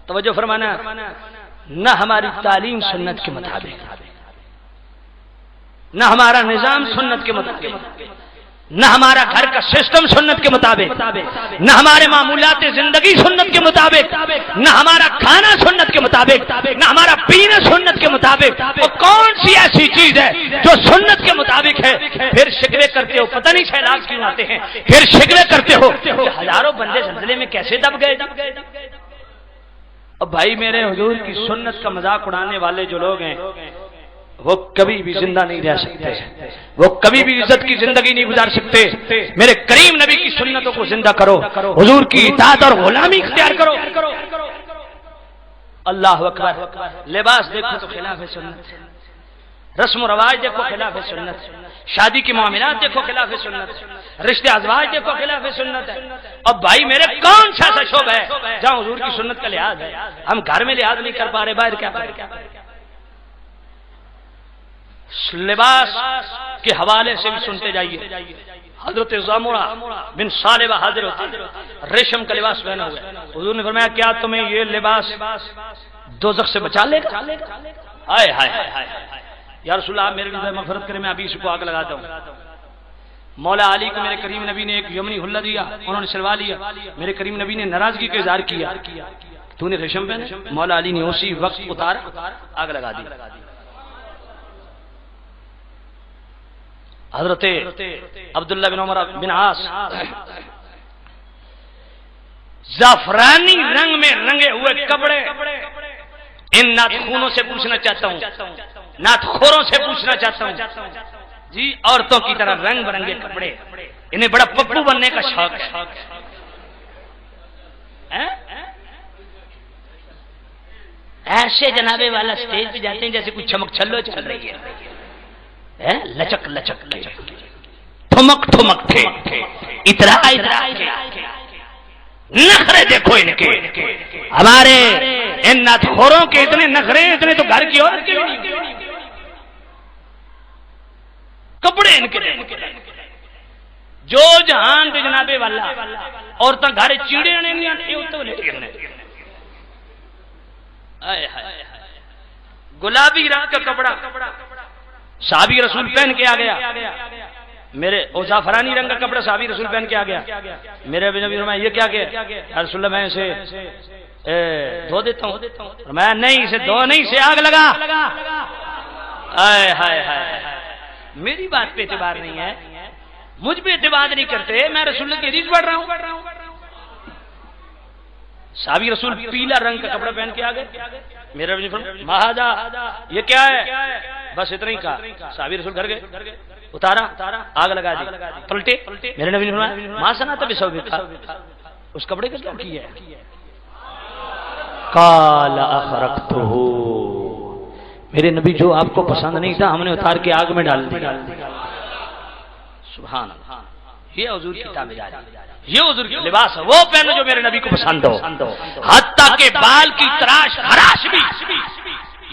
توجہ فرمانا، نہ ہماری تعلیم سنت کے مطابق، نہ ہمارا نظام سنت کے مطابق، نہ ہمارا گھر کا سسٹم سنت کے مطابق، نہ ہمارے معمولات زندگی سنت کے مطابق، نہ ہمارا کھانا سنت کے مطابق، نہ ہمارا پینا سنت کے مطابق۔ وہ کون سی ایسی چیز ہے جو سنت کے مطابق ہے؟ پھر شکوے کرتے ہو پتہ نہیں سیلاب کیوں آتے ہیں، پھر شکوے کرتے ہو کہ ہزاروں بندے زلزلے میں کیسے دب گئے۔ اب بھائی میرے حضور کی سنت کا مذاق اڑانے والے جو لوگ ہیں وہ کبھی بھی زندہ نہیں رہ سکتے، وہ کبھی بھی عزت کی زندگی نہیں گزار سکتے۔ میرے کریم نبی کی سنتوں کو زندہ کرو، حضور کی اطاعت اور غلامی اختیار کرو۔ اللہ اکبر۔ لباس دیکھو تو خلاف سنت، رسم و رواج دیکھو خلاف سنت، شادی کے معاملات دیکھو خلاف سنت، رشتے ازواج دیکھو خلاف سنت ہے۔ اب بھائی میرے کون سا ایسا شعبہ ہے جہاں حضور کی سنت کا لحاظ ہے؟ ہم گھر میں لحاظ نہیں کر پا رہے، باہر کیا کریں؟ لباس کے حوالے سے بھی سنتے جائیے۔ حضرت زمرہ بن صالبہ حاضر ہوتے، ریشم کا لباس پہنا ہوا ہے۔ حضور نے فرمایا کیا تمہیں یہ لباس دوزخ سے بچا لے گا؟ ہائے ہائے یا رسول اللہ میرے لیے مغفرت کرے، میں ابھی اس کو آگ لگاتا ہوں۔ مولا علی کو میرے کریم نبی نے ایک یمنی حلہ دیا، انہوں نے سلوا لیا، میرے کریم نبی نے ناراضگی کا اظہار کیا، تو نے ریشم پہنا؟ مولا علی نے اسی وقت اتارا، آگ لگا دی۔ حضرت عبداللہ بن عمر بن عاص زعفرانی رنگ میں رنگے ہوئے کپڑے، ان نعت خونوں سے پوچھنا چاہتا ہوں، نعت خوروں سے پوچھنا چاہتا ہوں جی، عورتوں کی طرح رنگ برنگے کپڑے، انہیں بڑا پپو بننے کا شوق ہے۔ ایسے جنابے والا سٹیج پہ جاتے ہیں جیسے کوئی چمک چھلو چل رہی ہے، لچک لچک لچک، ٹھمک ٹھمک تھے، اترا اترا تھے، نخرے دیکھو ان کے، ہمارے ان نعت خوروں کے اتنے نخرے، اتنے تو گھر کی عورت کے نہیں، کپڑے ان کے جو جہان دے جنابے والا عورتاں گھر چیڑے آنے نہیں آتے ہوتے لے کے گلابی رنگ کا کپڑا صحابی رسول پہن کے آ گیا، میرے او زعفرانی رنگ کا کپڑا صحابی رسول پہن کے آ گیا، میرے نبی فرمایا یہ کیا کہ رسول اللہ میں اسے دھو دیتا ہوں، فرمایا نہیں اسے دھو نہیں، اسے آگ لگا۔ ہائے ہائے ہائے، میری بات پہ اعتبار نہیں ہے، مجھ پہ اعتبار نہیں کرتے، میں رسول اللہ کی حدیث پڑھ رہا ہوں۔ صحابی رسول پیلا رنگ کا کپڑا پہن کے آ گئے، میرے نبی فرمایا مہاجا یہ کیا ہے؟ بس اتنا ہی کہا، صحابی رسول گھر گئے، اتارا، آگ لگا دی، پلٹے، میرے نبی نے فرمایا ما صنعت بثوبک، اس کپڑے کا کیا کیا ہے؟ قال اخرقتہ، میرے نبی جو آپ کو پسند نہیں تھا ہم نے اتار کے آگ میں ڈال دیا۔ سبحان اللہ، یہ حضور کی تابعداری، یہ حضور کی لباس ہے، وہ پہنو جو میرے نبی کو پسند ہو، حتیٰ کہ بال کی تراش خراش بھی،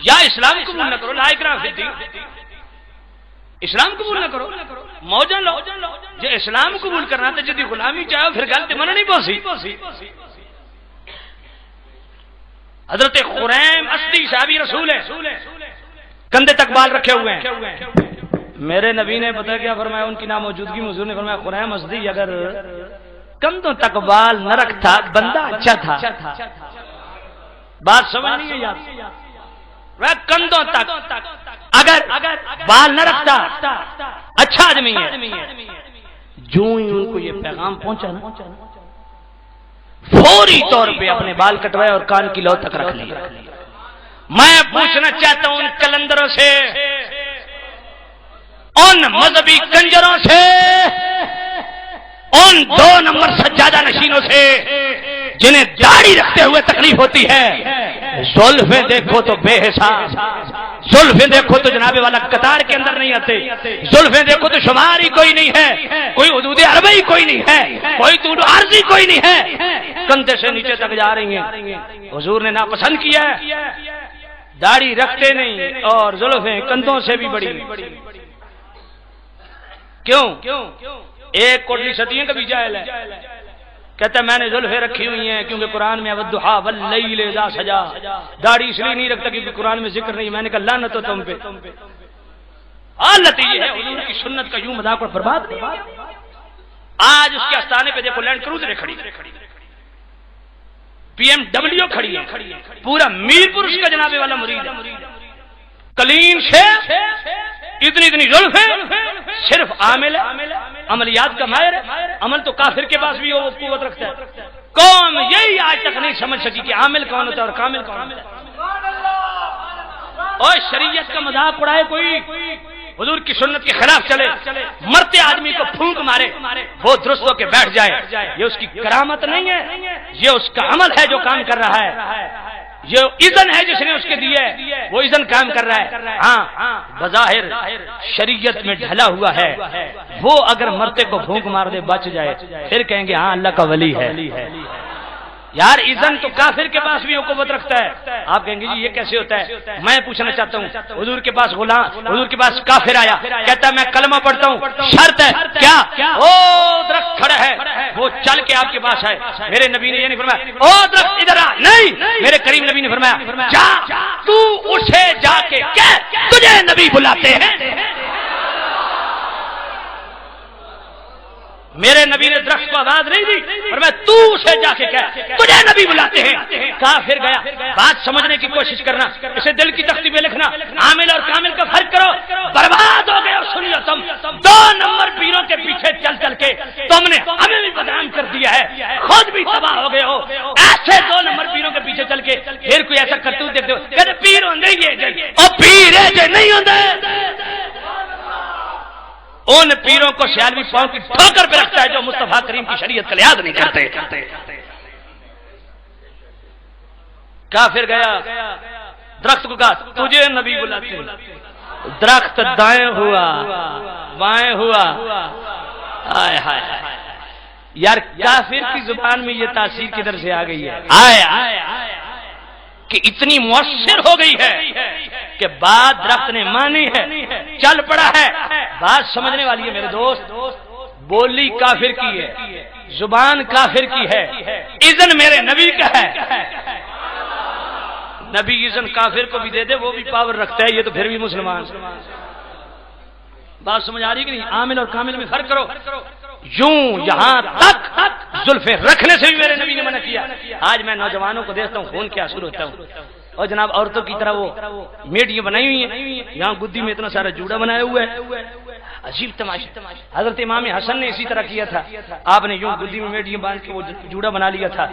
یا اسلام قبول نہ کرو، لا اکراہ فی الدین، اسلام قبول نہ کرو، موجہ لو، جو اسلام قبول کرنا تھا جدی غلامی چاہو پھر گلتے منع نہیں پوسی۔ حضرت خریم اسدی صحابی رسول ہے، کندھے تک بال رکھے ہوئے ہیں، میرے نبی نے پتہ کیا فرمایا ان کی ناموجودگی میں؟ حضور نے فرمایا خریم اسدی اگر کندھوں تک بال نہ رکھتا بندہ اچھا تھا۔ بات سمجھ نہیں ہے یار، وہ کندھوں تک اگر بال نہ رکھتا اچھا آدمی ہے۔ جو ہی ان کو یہ پیغام پہنچا نا فوری طور پہ اپنے بال کٹوائے اور کان کی لو تک رکھ لیا۔ میں پوچھنا چاہتا ہوں ان کلندروں سے، ان مذہبی کنجروں سے، ان 2 نمبر سجادہ نشینوں سے جنہیں داڑھی رکھتے ہوئے تکلیف ہوتی ہے، زلفیں دیکھو تو بے حساب، زلفیں دیکھو تو جناب والا قطار کے اندر نہیں آتے، زلفیں دیکھو تو شمار ہی کوئی نہیں ہے، کوئی حدود عربی کوئی نہیں ہے، کوئی طول عرضی کوئی نہیں ہے، کندھے سے نیچے تک جا رہی ہیں۔ حضور نے ناپسند کیا ہے، داڑھی رکھتے نہیں اور زلفیں کندھوں سے بھی بڑی۔ کیوں؟ ایک کوٹلی صدیوں کا بھی جاہل ہے، کہتا ہے میں نے زلفیں رکھی ہوئی ہیں کیونکہ قرآن میں والضحی واللیل اذا سجا، داڑھی اس لیے نہیں رکھتا کیونکہ قرآن میں ذکر نہیں. میں نے کہا لعنت ہو تم پہ. حالت یہ ہے حضور کی سنت کا یوں مذاق اور برباد نہیں. آج اس کے آستانے پہ دیکھو لینڈ کروزر کھڑی، پی ایم ڈبلیو کھڑی ہے، پورا میر پور اس کا جناب والا مرید ہے، کلین شیخ، اتنی زلفیں، صرف عامل ہے، عملیات کا ماہر ہے. عمل تو کافر کے پاس بھی وہ قوت رکھتا ہے. قوم یہی آج تک نہیں سمجھ سکی کہ عامل کون ہوتا ہے اور کامل کون ہوتا ہے. اور شریعت کا مذاق اڑائے کوئی، حضور کی سنت کے خلاف چلے، مرتے آدمی کو پھونک مارے، وہ درست ہو کے بیٹھ جائے، یہ اس کی کرامت نہیں ہے، یہ اس کا عمل ہے جو کام کر رہا ہے، یہ اذن ہے جس نے اس کے دیے، وہ اذن کام کر رہا ہے. ہاں بظاہر شریعت میں ڈھلا ہوا ہے، وہ اگر مرتے کو پھونک مار دے بچ جائے پھر کہیں گے ہاں اللہ کا ولی ہے. یار اذن تو کافر کے پاس بھی قوت رکھتا ہے. آپ کہیں گے جی یہ کیسے ہوتا ہے؟ میں پوچھنا چاہتا ہوں، حضور کے پاس غلام، حضور کے پاس کافر آیا، کہتا ہے میں کلمہ پڑھتا ہوں، شرط ہے کیا؟ او درخت کھڑا ہے، وہ چل کے آپ کے پاس آئے. میرے نبی نے یہ نہیں فرمایا او درخت ادھر آ، نہیں، میرے کریم نبی نے فرمایا جا تو اسے جا کے کہہ تجھے نبی بلاتے ہیں. میرے نبی نے درخت کو آواز نہیں دی، فرمایا تو اسے جا کے کہہ تجھے نبی بلاتے ہیں. کافر گیا. بات سمجھنے کی کوشش کرنا، اسے دل کی تختی پہ لکھنا، عامل اور کامل کا فرق کرو. برباد ہو گئے. اور سنیے تم 2 نمبر پیروں کے پیچھے چل کے تم نے ہمیں بھی بدنام کر دیا ہے، خود بھی تباہ ہو گئے ہو. ایسے 2 نمبر پیروں کے پیچھے چل کے پھر کوئی ایسا کرتوت دیکھتے ہو کہتے پیر ہوندے ہی اور پیر نہیں ہوندے. ان پیروں کو سیالوی پاؤں کی ٹھوکر پہ رکھتا ہے جو مصطفیٰ کریم کی شریعت کا لحاظ نہیں کرتے. کافر گیا، درخت کو کہا تجھے نبی بلاتے ہیں. درخت دائیں ہوا، بائیں ہوا. آئے ہائے یار کافر کی زبان میں یہ تاثیر کدھر سے آ گئی ہے؟ کہ اتنی مؤثر ہو گئی ہے کہ بات درخت نے مانی ہے، چل پڑا ہے. بات سمجھنے والی ہے میرے دوست. بولی کافر کی ہے، زبان کافر کی ہے، اذن میرے نبی کا ہے. نبی اذن کافر کو بھی دے دے وہ بھی پاور رکھتا ہے، یہ تو پھر بھی مسلمان. بات سمجھ آ رہی کہ نہیں؟ عامل اور کامل میں فرق کرو. یوں یہاں تک زلفیں رکھنے سے بھی میرے نبی نے منع کیا. آج میں نوجوانوں کو دیکھتا ہوں خون کے آنسو ہوتا ہوں، اور جناب عورتوں کی طرح وہ میڈیاں بنائی ہوئی ہیں، یہاں گدی میں اتنا سارا جوڑا بنایا ہوا ہے. عجیب تماشا. حضرت امام حسن نے اسی طرح کیا تھا. آپ نے یوں گدی میں میڈیاں باندھ کے وہ جوڑا بنا لیا تھا.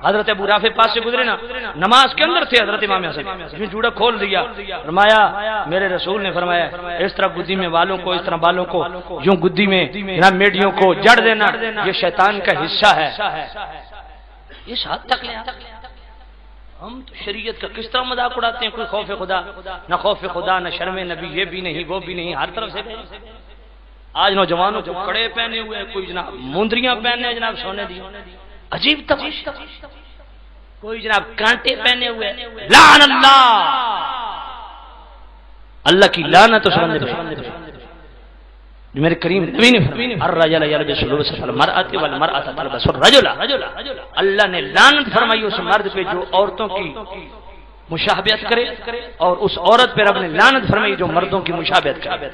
حضرت ابو رافع پاس سے گزرے نا، نماز کے اندر تھے حضرت امام حسن، جوڑا کھول دیا. فرمایا میرے رسول نے فرمایا اس طرح گدی میں والوں کو، اس طرح بالوں کو یوں گدی میں جناب میڈیوں کو جڑ دینا یہ شیطان کا حصہ ہے. یہ ساتھ تک لے ہم تو شریعت کا کس طرح مذاق اڑاتے ہیں. کوئی خوف خدا، نہ خوف خدا، نہ شرم نبی، یہ بھی نہیں وہ بھی نہیں، ہر طرف سے. آج نوجوانوں کو کڑے پہنے ہوئے، کوئی جناب مندریاں پہنے جناب سونے دی. عجیب تماشا. کوئی جناب کانٹے پہنے ہوئے. لعن اللہ کی لعنت اس بندے پہ. میرے کریم نبی نے فرمایا الرجل یلبس لبس المرأة والمرأة تلبس الرجل. اللہ نے لعنت فرمائی اس مرد پہ جو عورتوں کی مشابہت کرے، اور اس عورت پہ رب نے لعنت فرمائی جو مردوں کی مشابہت کرے.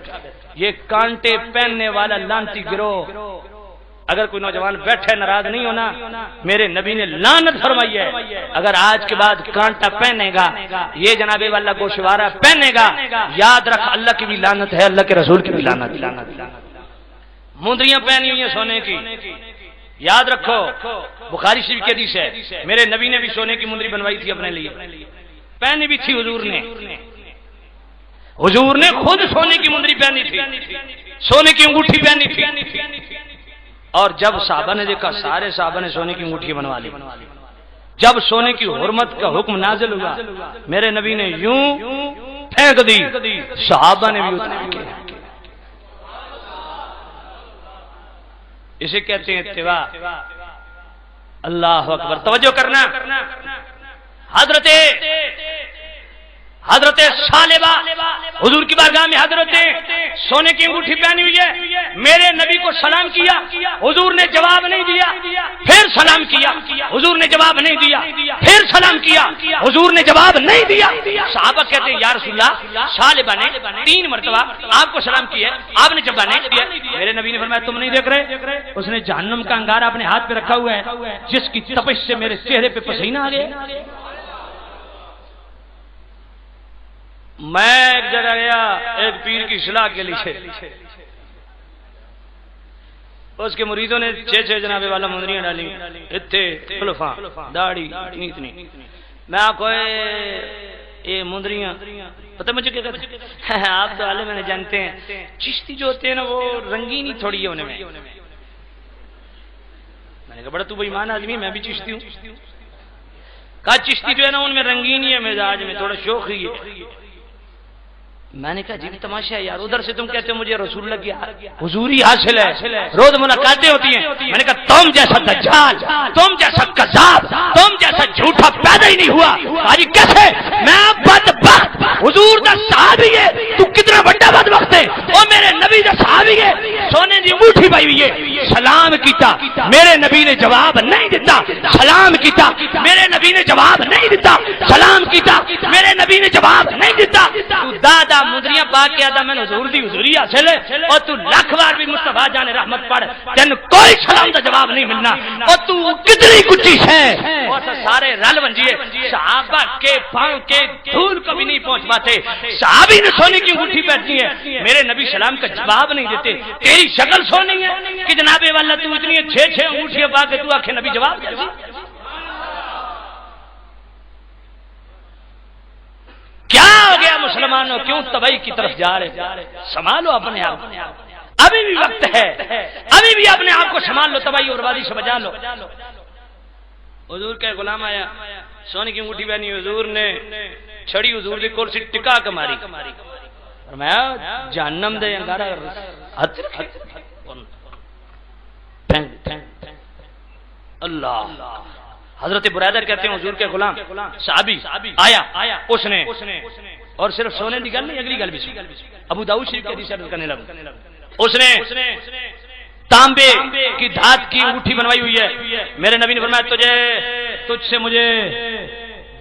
یہ کانٹے پہننے والا لعنتی گروہ، اگر کوئی نوجوان بیٹھے ناراض نہیں ہونا، میرے نبی نے لعنت فرمائی ہے. اگر آج کے بعد کانٹا پہنے گا، یہ جناب والا گوشوارہ پہنے گا، یاد رکھ اللہ کی بھی لعنت ہے، اللہ کے رسول کی بھی لعنت. مندریاں پہنی ہوئی ہیں سونے کی، یاد رکھو بخاری شریف کی حدیث ہے میرے نبی نے بھی سونے کی مندری بنوائی تھی اپنے لیے، پہنی بھی تھی حضور نے خود سونے کی مندری پہنی تھی، سونے کی انگوٹھی پہنی تھی. اور جب صحابہ نے دیکھا سارے صحابہ نے سونے کی انگوٹھی بنوا لی. جب سونے کی حرمت کا حکم نازل ہوا میرے نبی نے یوں پھینک دی، صحابہ نے بھی اتنا کیا. اسے کہتے ہیں اتباع. اللہ اکبر. توجہ کرنا. حضرت صالبہ حضور کی بارگاہ میں حضرت سونے کی انگوٹھی پہنی ہوئی ہے، میرے نبی کو سلام کیا، حضور نے جواب نہیں دیا، پھر سلام کیا، حضور نے جواب نہیں دیا، پھر سلام کیا، حضور نے جواب نہیں دیا۔ صحابہ کہتے ہیں یا رسول اللہ، صالبہ نے 3 مرتبہ آپ کو سلام کیا، آپ نے جواب نہیں دیا۔ میرے نبی نے فرمایا تم نہیں دیکھ رہے، اس نے جہنم کا انگارہ اپنے ہاتھ پہ رکھا ہوا ہے، جس کی تپش سے میرے چہرے پہ پسینہ آ گیا۔ میں ایک جگہ گیا ایک پیر کی اصلاح کے لیے، اس کے مریدوں نے 6 جناب والا مندریاں ڈالی، اتنے خلفاء داڑھی اتنی، میں آپ کو یہ مندریاں پتہ مجھے کیا کہتے ہیں؟ آپ تو عالم میں جانتے ہیں چشتی جو ہوتے ہیں نا وہ رنگینی تھوڑی ہے انہیں، میں نے کہا بڑا تو بھائی ایمان آدمی، میں بھی چشتی ہوں، کہا چشتی جو ہے نا ان میں رنگینی ہے، مزاج میں تھوڑا شوق ہی ہے۔ میں نے کہا جی بھی تماشا ہے یار، ادھر سے تم کہتے ہو مجھے رسول اللہ کی حضوری حاصل ہے، روز ملاقاتیں ہوتی ہیں، میں نے کہا تم جیسا دجال، تم جیسا کذاب، تم جیسا جھوٹا پیدا ہی نہیں ہوا۔ آجی کیسے؟ میں بدبخت حضور دا صحابی ہے، تو کتنا بڑا بدبخت ہے، وہ میرے نبی دا صحابی ہے، سونے دی انگوٹھی پائی ہوئی ہے، سلام کیتا، میرے نبی نے جواب نہیں دیتا، سلام کیتا، میرے نبی نے جواب نہیں دیتا، سلام کیتا، میرے نبی نے جواب نہیں دیتا۔ تو دادا مدریاں پا کے آدھا میں نے حضور دی حضوری حاصل ہے، اور تو لاکھ بار بھی مصطفیٰ جان رحمت پڑھ تین کوئی سلام دا جواب نہیں ملنا، اور تو کتنی کچی ہے، اور سارے رل ونجیے صحابہ کے پاؤں کے دھول کو بھی نہیں پہنچ پاتے، صحابی نے سونے کی انگوٹھی پہنی ہے، میرے نبی سلام کا جواب نہیں دیتے، تیری شکل سونی ہے کہ جناب والا تو اتنی 6 انگوٹھیاں پا کے تو آخے نبی جواب دے۔ کیا ہو گیا مسلمانوں، کیوں تباہی کی طرف جا رہے؟ سنبھالو اپنے آپ، ابھی بھی وقت ہے، ابھی بھی اپنے آپ کو سنبھال لو، تباہی اور بربادی سے بچا لو۔ حضور کا غلام آیا، سونے کی انگوٹھی پہنی، حضور نے چھڑی حضور کی کرسی ٹکا کے ماری، فرمایا جہنم دے انگارہ اللہ۔ حضرت برادر کہتے ہیں حضور کے غلام صحابی آیا، اس نے اور صرف سونے کی گل نہیں، اگلی گل بھی سن، ابو داؤد شریف کی حدیث ہے کرنے لگا، اس نے تانبے کی دھات کی انگوٹھی بنوائی ہوئی ہے، میرے نبی نے فرمایا تجھ سے مجھے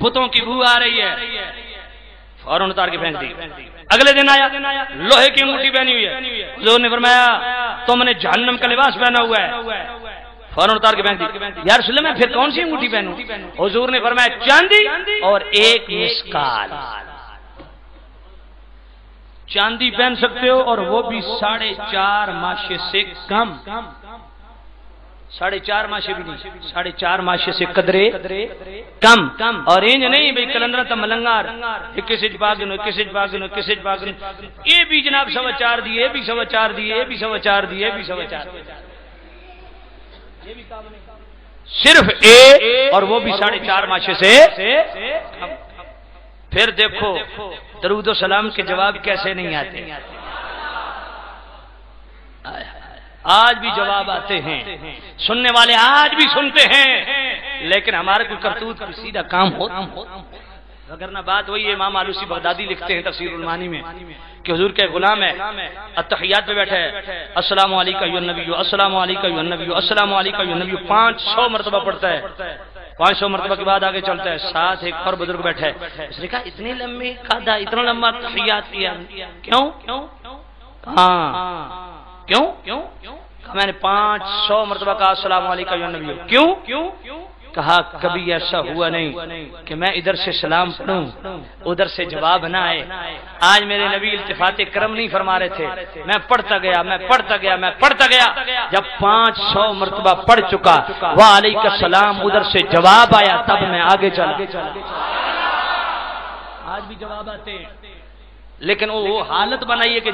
بتوں کی بو آ رہی ہے، فوراً اتار کے پھینک دی۔ اگلے دن آیا، لوہے کی انگوٹھی پہنی ہوئی ہے، حضور نے فرمایا تم نے جہنم کا لباس پہنا ہوا ہے، فوراً اتار کے پہن دی۔ یا رسول اللہ میں پھر کون سی انگوٹھی پہنوں؟ حضور نے فرمایا چاندی اور 1 مسکال، چاندی پہن سکتے ہو اور وہ بھی 4.5 ماشے سے کم، 4.5 ماشے بھی نہیں، 4.5 ماشے سے قدرے کم، اور انج نہیں بھئی کلندرہ تا ملنگار 21 باگنو یہ بھی جناب 4.25 دیے، یہ بھی 4.25 دیے، یہ بھی 4.25 دیے، یہ بھی 4.25 صرف اور وہ بھی 4.5 ماشے سے کم۔ پھر دیکھو درود و سلام کے جواب کیسے نہیں آتے، آج بھی جواب آتے ہیں، سننے والے آج بھی سنتے ہیں، لیکن ہمارا کوئی کرتوت کا سیدھا کام ہو، وگرنہ بات وہی ہے۔ امام آلوسی بغدادی لکھتے ہیں تفسیر المعانی میں کہ حضور کے غلام ہے، اتحیات پہ بیٹھا ہے، السلام علیکم ایھا النبی، السلام علیکم ایھا النبی، السلام علیکم ایھا النبی 500 مرتبہ پڑھتا ہے، 500 مرتبہ کے بعد آگے چلتا ہے، ساتھ ایک اور بزرگ بیٹھا ہے، اس نے کہا اتنی لمبی قاعدہ، اتنا لمبا تحیات کیا کیوں؟ ہاں کیوں؟ میں نے 500 مرتبہ کہا السلام علیکم ایھا النبی، کیوں؟ کہا کبھی ایسا ہوا نہیں کہ میں ادھر سے سلام پڑھوں ادھر سے جواب نہ آئے۔ آج میرے نبی التفات کرم نہیں فرما رہے تھے، میں پڑھتا گیا، جب 500 مرتبہ پڑھ چکا وعلیکم السلام ادھر سے جواب آیا، تب میں آگے چلا۔ آج بھی جواب آتے ہیں، لیکن وہ حالت بنائیے کہ